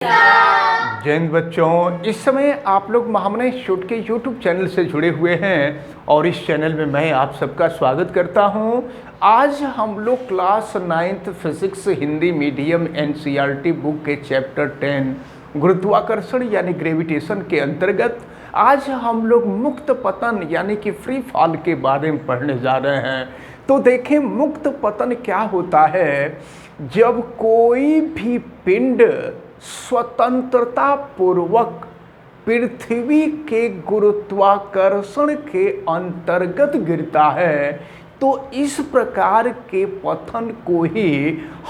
जय हिंद बच्चों, इस समय आप लोग महामना शूट के YouTube चैनल से जुड़े हुए हैं और इस चैनल में मैं आप सबका स्वागत करता हूं। आज हम लोग class 9th physics Hindi medium NCERT book के चैप्टर 10 गुरुत्वाकर्षण यानी ग्रेविटेशन के अंतर्गत आज हम लोग मुक्त पतन यानी कि फ्री फॉल के बारे में पढ़ने जा रहे हैं। तो देखें, मुक्त पतन क्या होता है। जब कोई भी पिंड स्वतंत्रता पूर्वक पृथ्वी के गुरुत्वाकर्षण के अंतर्गत गिरता है तो इस प्रकार के पतन को ही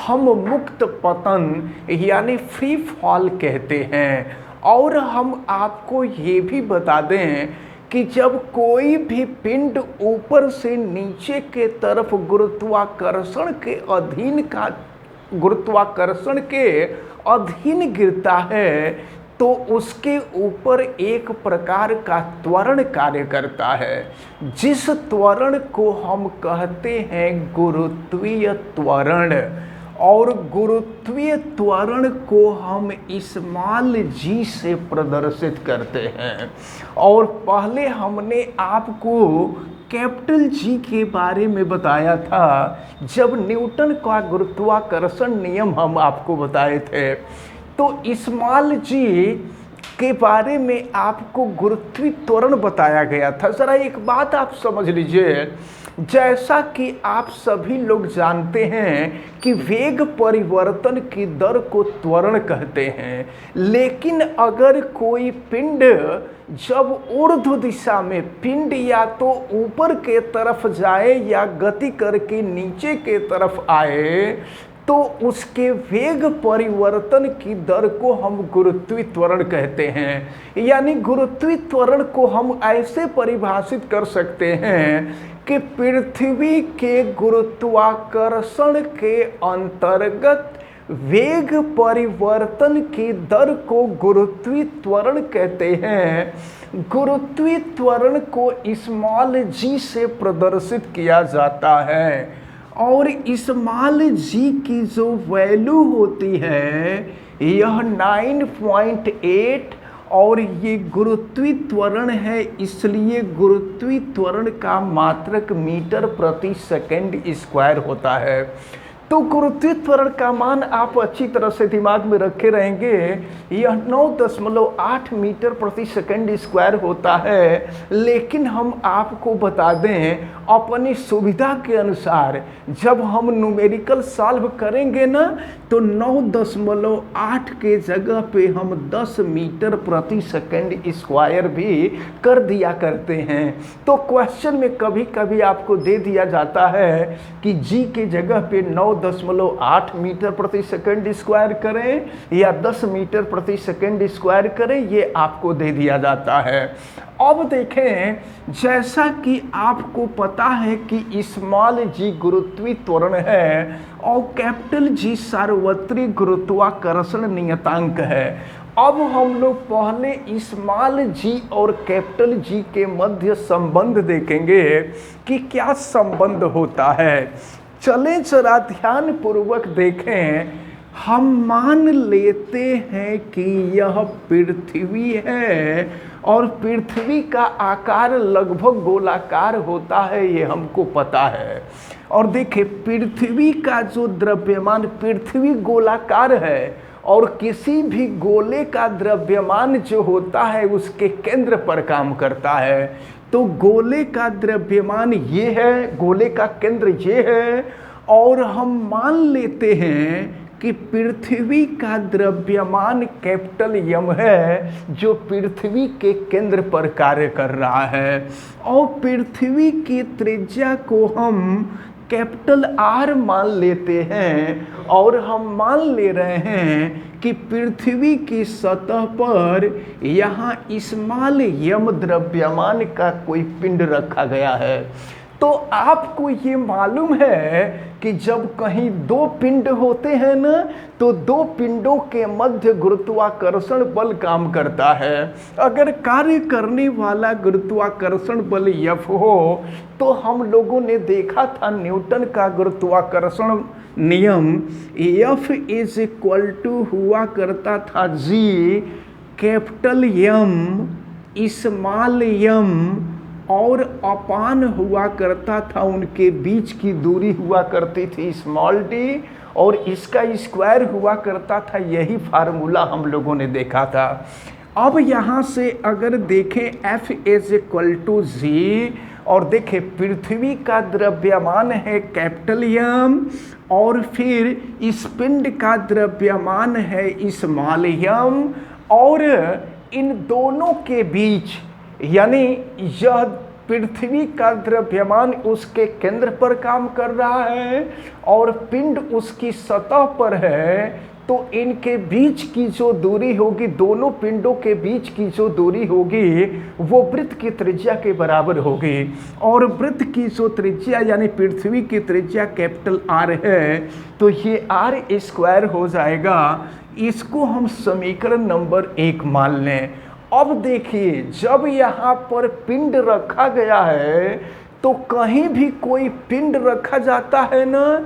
हम मुक्त पतन यानी फ्री फॉल कहते हैं। और हम आपको ये भी बता दें कि जब कोई भी पिंड ऊपर से नीचे के तरफ गुरुत्वाकर्षण के अधीन गिरता है तो उसके ऊपर एक प्रकार का त्वरण कार्य करता है, जिस त्वरण को हम कहते हैं गुरुत्वीय त्वरण। और गुरुत्वीय त्वरण को हम स्मॉल g से प्रदर्शित करते हैं। और पहले हमने आपको कैपिटल G के बारे में बताया था जब न्यूटन का गुरुत्वाकर्षण नियम हम आपको बताए थे। तो स्मॉल g के बारे में आपको गुरुत्वीय त्वरण बताया गया था। ज़रा एक बात आप समझ लीजिए, जैसा कि आप सभी लोग जानते हैं कि वेग परिवर्तन की दर को त्वरण कहते हैं, लेकिन अगर कोई पिंड जब ऊर्ध्व दिशा में पिंड या तो ऊपर के तरफ जाए या गति करके नीचे के तरफ आए तो उसके वेग परिवर्तन की दर को हम गुरुत्वीय त्वरण कहते हैं। यानी गुरुत्वीय त्वरण को हम ऐसे परिभाषित कर सकते हैं कि पृथ्वी के गुरुत्वाकर्षण के अंतर्गत वेग परिवर्तन की दर को गुरुत्वीय त्वरण कहते हैं। गुरुत्वीय त्वरण को स्मॉल g से प्रदर्शित किया जाता है और स्मॉल g की जो वैल्यू होती है यह 9.8 और ये गुरुत्वीय त्वरण है, इसलिए गुरुत्वीय त्वरण का मात्रक मीटर प्रति सेकंड स्क्वायर होता है। तो गुरुत्वीय त्वरण का मान आप अच्छी तरह से दिमाग में रखे रहेंगे, यह 9.8 मीटर प्रति सेकंड स्क्वायर होता है। लेकिन हम आपको बता दें अपनी सुविधा के अनुसार जब हम न्यूमेरिकल सॉल्व करेंगे ना तो 9.8 के जगह पे हम 10 मीटर प्रति सेकंड स्क्वायर भी कर दिया करते हैं। तो क्वेश्चन में कभी कभी आपको दे दिया जाता है कि g के जगह पे 9.8 मीटर प्रति सेकंड स्क्वायर करें या 10 मीटर प्रति सेकंड स्क्वायर करें, ये आपको दे दिया जाता है। अब देखें, जैसा कि आपको पता है कि स्मॉल g गुरुत्वीय त्वरण है और कैपिटल G सार्वत्रिक गुरुत्वाकर्षण नियतांक है। अब हम लोग पहले स्मॉल g और कैपिटल G के मध्य संबंध देखेंगे कि क्या संबंध होता है। चलें जरा ध्यान पूर्वक देखें। हम मान लेते हैं कि यह पृथ्वी है और पृथ्वी का आकार लगभग गोलाकार होता है, ये हमको पता है। और देखिए, पृथ्वी का जो द्रव्यमान, पृथ्वी गोलाकार है और किसी भी गोले का द्रव्यमान जो होता है उसके केंद्र पर काम करता है। तो गोले का द्रव्यमान ये है, गोले का केंद्र ये है और हम मान लेते हैं कि पृथ्वी का द्रव्यमान कैपिटल M है जो पृथ्वी के केंद्र पर कार्य कर रहा है। और पृथ्वी की त्रिज्या को हम कैपिटल R मान लेते हैं और हम मान ले रहे हैं कि पृथ्वी की सतह पर यहाँ स्मॉल m द्रव्यमान का कोई पिंड रखा गया है। तो आपको ये मालूम है कि जब कहीं दो पिंड होते हैं ना, तो दो पिंडों के मध्य गुरुत्वाकर्षण बल काम करता है। अगर कार्य करने वाला गुरुत्वाकर्षण बल F हो, तो हम लोगों ने देखा था न्यूटन का गुरुत्वाकर्षण नियम F इज इक्वल टू हुआ करता था G capital M small m और अपान हुआ करता था उनके बीच की दूरी हुआ करती थी स्मॉल d, और इसका स्क्वायर हुआ करता था। यही फार्मूला हम लोगों ने देखा था। अब यहाँ से अगर देखें F is equal to G और देखें पृथ्वी का द्रव्यमान है कैपिटल M और फिर इस पिंड का द्रव्यमान है स्मॉल m, और इन दोनों के बीच यानी यह पृथ्वी का द्रव्यमान उसके केंद्र पर काम कर रहा है और पिंड उसकी सतह पर है, तो इनके बीच की जो दूरी होगी, दोनों पिंडों के बीच की जो दूरी होगी वो वृत्त की त्रिज्या के बराबर होगी। और वृत्त की जो त्रिज्या यानी पृथ्वी की त्रिज्या कैपिटल R है, तो ये R स्क्वायर हो जाएगा। इसको हम समीकरण नंबर 1 मान लें। अब देखिए जब यहाँ पर पिंड रखा गया है, तो कहीं भी कोई पिंड रखा जाता है ना,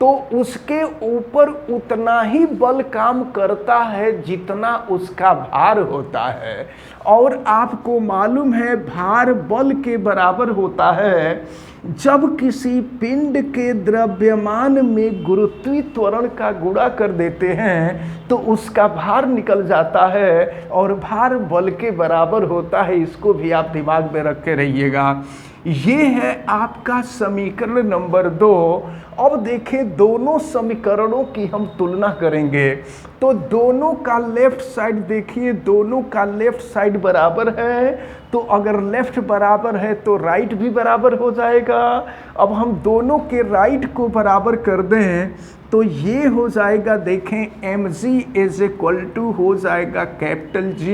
तो उसके ऊपर उतना ही बल काम करता है जितना उसका भार होता है। और आपको मालूम है भार बल के बराबर होता है। जब किसी पिंड के द्रव्यमान में गुरुत्वीय त्वरण का गुणा कर देते हैं तो उसका भार निकल जाता है और भार बल के बराबर होता है। इसको भी आप दिमाग में रख के रहिएगा। ये है आपका समीकरण नंबर 2। अब देखें दोनों समीकरणों की हम तुलना करेंगे, तो दोनों का लेफ्ट साइड देखिए, दोनों का लेफ्ट साइड बराबर है, तो अगर लेफ्ट बराबर है तो राइट भी बराबर हो जाएगा। अब हम दोनों के राइट को बराबर कर दें तो ये हो जाएगा, देखें mg इज इक्वल टू हो जाएगा capital G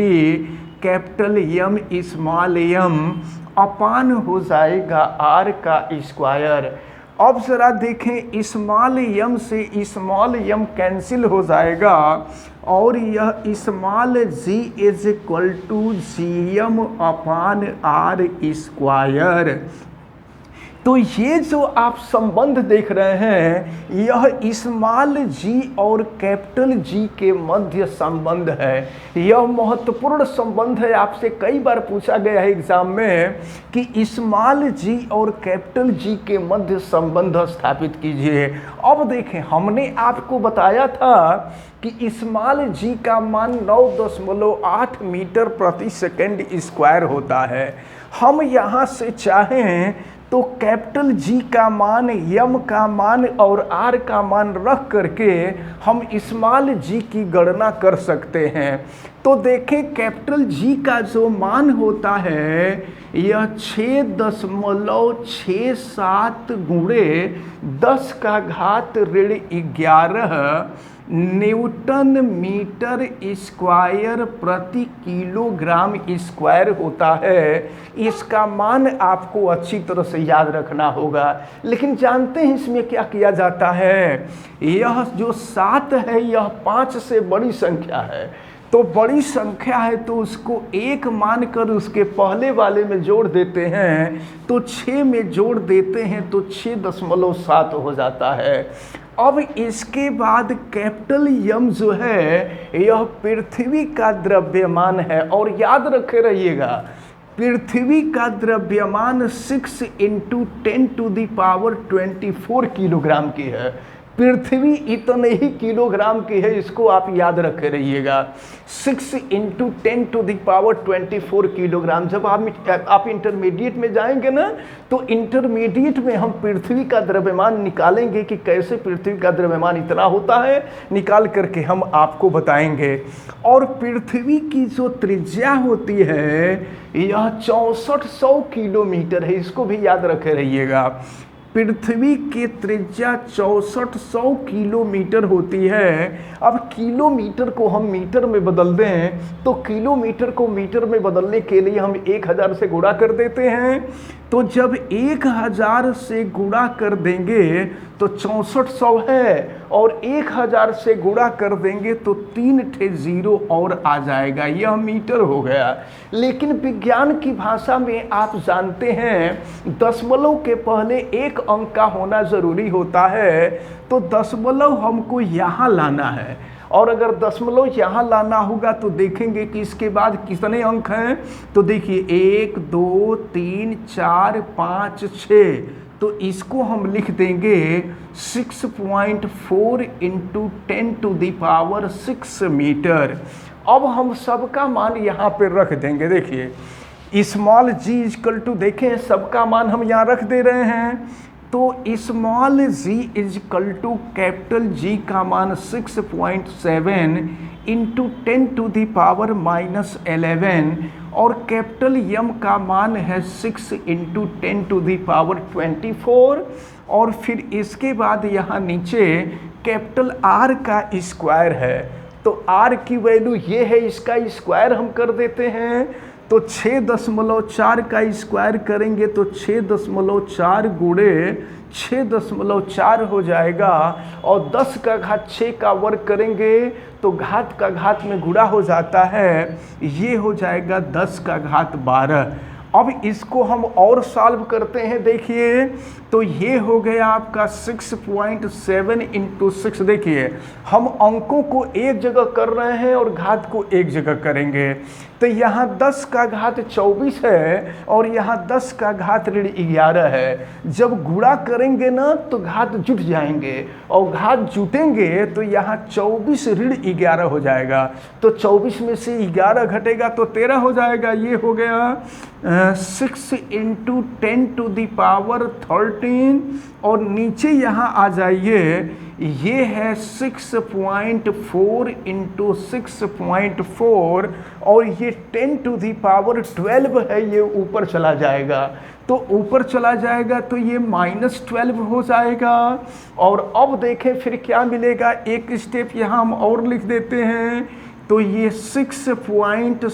capital M small m upon हो जाएगा R का स्क्वायर। अब जरा देखें स्मॉल m से स्मॉल m कैंसिल हो जाएगा और यह small g is equal to Gm upon R square. तो ये जो आप संबंध देख रहे हैं यह स्मॉल g और कैपिटल G के मध्य संबंध है। यह महत्वपूर्ण संबंध है। आपसे कई बार पूछा गया है एग्जाम में कि स्मॉल g और कैपिटल G के मध्य संबंध स्थापित कीजिए। अब देखें हमने आपको बताया था कि स्मॉल g का मान 9.8 मीटर प्रति सेकंड स्क्वायर होता है। हम यहाँ से चाहें तो कैपिटल G का मान, M का मान और R का मान रख करके हम स्मॉल g की गणना कर सकते हैं। तो देखें कैपिटल G का जो मान होता है यह 6.67 गुणे 10 का घात ऋण 11 न्यूटन मीटर स्क्वायर प्रति किलोग्राम स्क्वायर होता है। इसका मान आपको अच्छी तरह से याद रखना होगा। लेकिन जानते हैं इसमें क्या किया जाता है? यह जो 7 है यह 5 से बड़ी संख्या है, तो बड़ी संख्या है तो उसको 1 मानकर उसके पहले वाले में जोड़ देते हैं, तो 6 में जोड़ देते हैं तो 6.7 हो जाता है। अब इसके बाद कैपिटल M जो है यह पृथ्वी का द्रव्यमान है, और याद रखे रहिएगा पृथ्वी का द्रव्यमान 6 × 10⁻24 किलोग्राम की है। पृथ्वी इतने ही किलोग्राम की है, इसको आप याद रखे रहिएगा। 6 × 10⁻24 किलोग्राम। जब आप इंटरमीडिएट में जाएंगे ना, तो इंटरमीडिएट में हम पृथ्वी का द्रव्यमान निकालेंगे कि कैसे पृथ्वी का द्रव्यमान इतना होता है, निकाल करके हम आपको बताएंगे। और पृथ्वी की जो त्रिज्या होती है यह 6400 किलोमीटर है, इसको भी याद रखे रहिएगा। पृथ्वी की त्रिज्या 6400 किलोमीटर होती है। अब किलोमीटर को हम मीटर में बदल दें तो किलोमीटर को मीटर में बदलने के लिए हम 1000 से गुणा कर देते हैं। तो जब 1000 से गुणा कर देंगे तो 6400 है, और 1000 से गुणा कर देंगे तो 3 ठे जीरो और आ जाएगा, यह मीटर हो गया। लेकिन विज्ञान की भाषा में आप जानते हैं दशमलव के पहले एक अंक का होना जरूरी होता है, तो दशमलव हमको यहाँ लाना है, और अगर दशमलव यहाँ लाना होगा तो देखेंगे कि इसके बाद कितने अंक हैं। तो देखिए 1 2 3 4 5 6, तो इसको हम लिख देंगे 6.4 × 10⁻6 मीटर। अब हम सबका मान यहाँ पे रख देंगे। देखिए स्मॉल जी इजकल टू, देखें सबका मान हम यहाँ रख दे रहे हैं, तो small G is equal to capital G का मान 6.7 × 10⁻11, और कैपिटल यम का मान है 6 × 10⁻24, और फिर इसके बाद यहाँ नीचे कैपिटल आर का स्क्वायर है, तो आर की वैल्यू ये है, इसका स्क्वायर हम कर देते हैं। तो 6.4 का स्क्वायर करेंगे तो 6.4 गुणे 6.4 हो जाएगा, और 10 का घात 6 का वर्ग करेंगे तो घात का घात में गुणा हो जाता है, ये हो जाएगा 10 का घात 12। अब इसको हम और सॉल्व करते हैं। देखिए तो ये हो गया आपका 6.7 × 6। देखिए हम अंकों को एक जगह कर रहे हैं और घात को एक जगह करेंगे, तो यहाँ 10 का घात 24 है और यहाँ 10 का घात ऋण 11 है। जब गुणा करेंगे ना तो घात जुट जाएंगे, और घात जुटेंगे तो यहाँ 24 ऋण 11 हो जाएगा, तो 24 में से 11 घटेगा तो 13 हो जाएगा। ये हो गया 6 × 10⁻13, और नीचे यहाँ आ जाइए, ये है 6.4 × 6.4, और ये 10⁻12 है, ये ऊपर चला जाएगा, तो ऊपर चला जाएगा तो ये -12 हो जाएगा। और अब देखें फिर क्या मिलेगा, एक स्टेप यहाँ हम और लिख देते हैं, तो ये 6.7 ×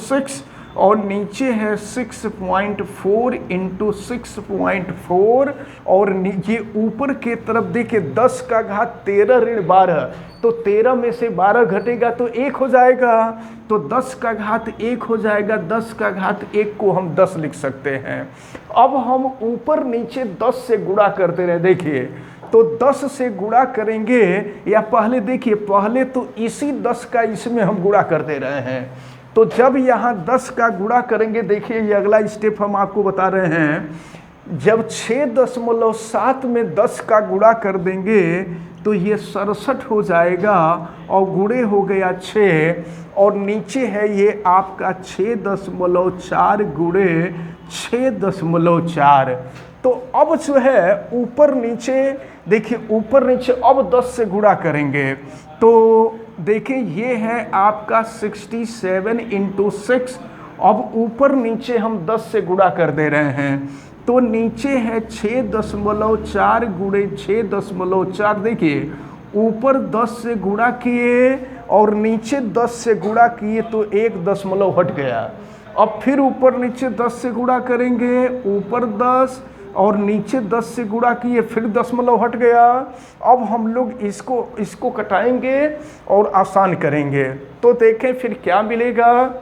6, और नीचे है 6.4 × 6.4, और ये ऊपर के तरफ देखिए 10 का घात 13 ऋण 12, तो 13 में से 12 घटेगा तो 1 हो जाएगा, तो 10 का घात 1 हो जाएगा। 10 का घात 1 को हम 10 लिख सकते हैं। अब हम ऊपर नीचे 10 से गुणा करते रहे। देखिए तो 10 से गुणा करेंगे, या पहले देखिए पहले तो इसी 10 का इसमें हम गुणा करते रहे हैं, तो जब यहाँ 10 का गुणा करेंगे, देखिए ये अगला स्टेप हम आपको बता रहे हैं, जब 6.7 में 10 का गुणा कर देंगे तो ये 67 हो जाएगा, और गुणे हो गया 6, और नीचे है ये आपका 6.4 गुणे 6.4। तो अब जो है ऊपर नीचे देखिए, ऊपर नीचे अब 10 से गुणा करेंगे, तो देखिए ये है आपका 67 × 6। अब ऊपर नीचे हम 10 से गुणा कर दे रहे हैं, तो नीचे है 6.4 गुणे 6.4। देखिए ऊपर 10 से गुणा किए और नीचे 10 से गुणा किए तो 1 दशमलव हट गया। अब फिर ऊपर नीचे 10 से गुणा करेंगे, ऊपर 10 और नीचे 10 से गुणा किए, फिर दशमलव हट गया। अब हम लोग इसको कटाएंगे और आसान करेंगे, तो देखें फिर क्या मिलेगा।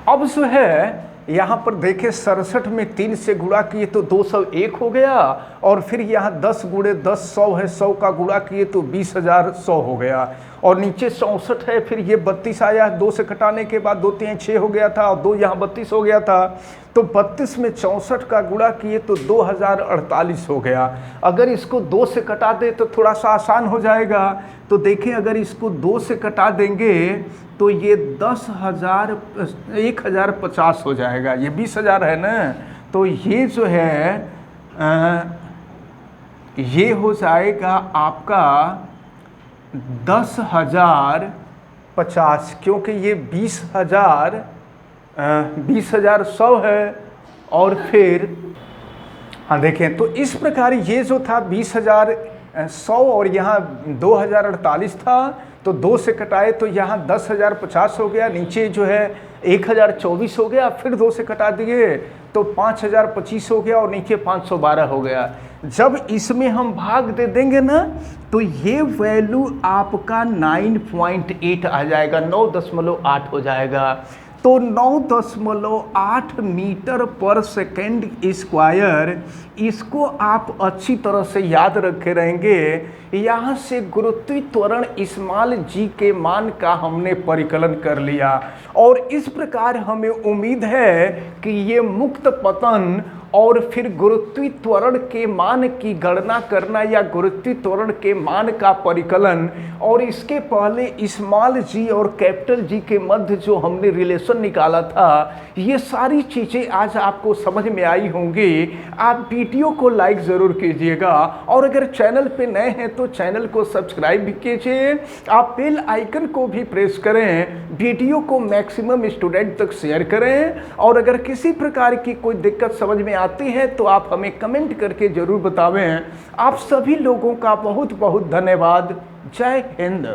अब जो है यहाँ पर देखें 67 में 3 से गुणा किए तो 201 हो गया, और फिर यहाँ 10 गुणे 10 100 है, 100 का गुणा किए तो 20,100 हो गया, और नीचे 64 है, फिर ये 32 आया, 2 से कटाने के बाद 2 3 6 हो गया था, और 2 यहाँ 32 हो गया था, तो 32 में 64 का गुणा किए तो 2048 हो गया। अगर इसको 2 से कटा दे तो थोड़ा सा आसान हो जाएगा, तो देखें अगर इसको 2 से कटा देंगे तो ये 1050 हो जाएगा, ये 20,000 है ना, तो ये जो है ये हो जाएगा आपका 10,050, क्योंकि ये 20,100 है, और फिर हाँ देखें, तो इस प्रकार ये जो था 20,100 और यहाँ 2048 था, तो 2 से कटाए तो यहाँ 10,050 हो गया, नीचे जो है 1,024 हो गया, फिर 2 से कटा दिए तो 5,025 हो गया और नीचे 512 हो गया। जब इसमें हम भाग दे देंगे ना तो ये वैल्यू आपका 9.8 आ जाएगा, 9.8 हो जाएगा। तो 9.8 मीटर पर सेकेंड स्क्वायर, इसको आप अच्छी तरह से याद रखे रहेंगे। यहाँ से गुरुत्वीय त्वरण स्मॉल जी के मान का हमने परिकलन कर लिया और इस प्रकार हमें उम्मीद है कि ये मुक्त पतन और फिर गुरुत्वीय त्वरण के मान की गणना करना या गुरुत्वीय त्वरण के मान का परिकलन और इसके पहले स्मॉल जी और कैपिटल जी के मध्य जो हमने रिलेशन निकाला था, ये सारी चीज़ें आज आपको समझ में आई होंगी। आप वीडियो को लाइक ज़रूर कीजिएगा और अगर चैनल पे नए हैं तो चैनल को सब्सक्राइब भी कीजिए। आप बेल आइकन को भी प्रेस करें, वीडियो को मैक्सिमम स्टूडेंट तक शेयर करें और अगर किसी प्रकार की कोई दिक्कत समझ में आती है तो आप हमें कमेंट करके ज़रूर बतावें। आप सभी लोगों का बहुत बहुत धन्यवाद। जय हिंद।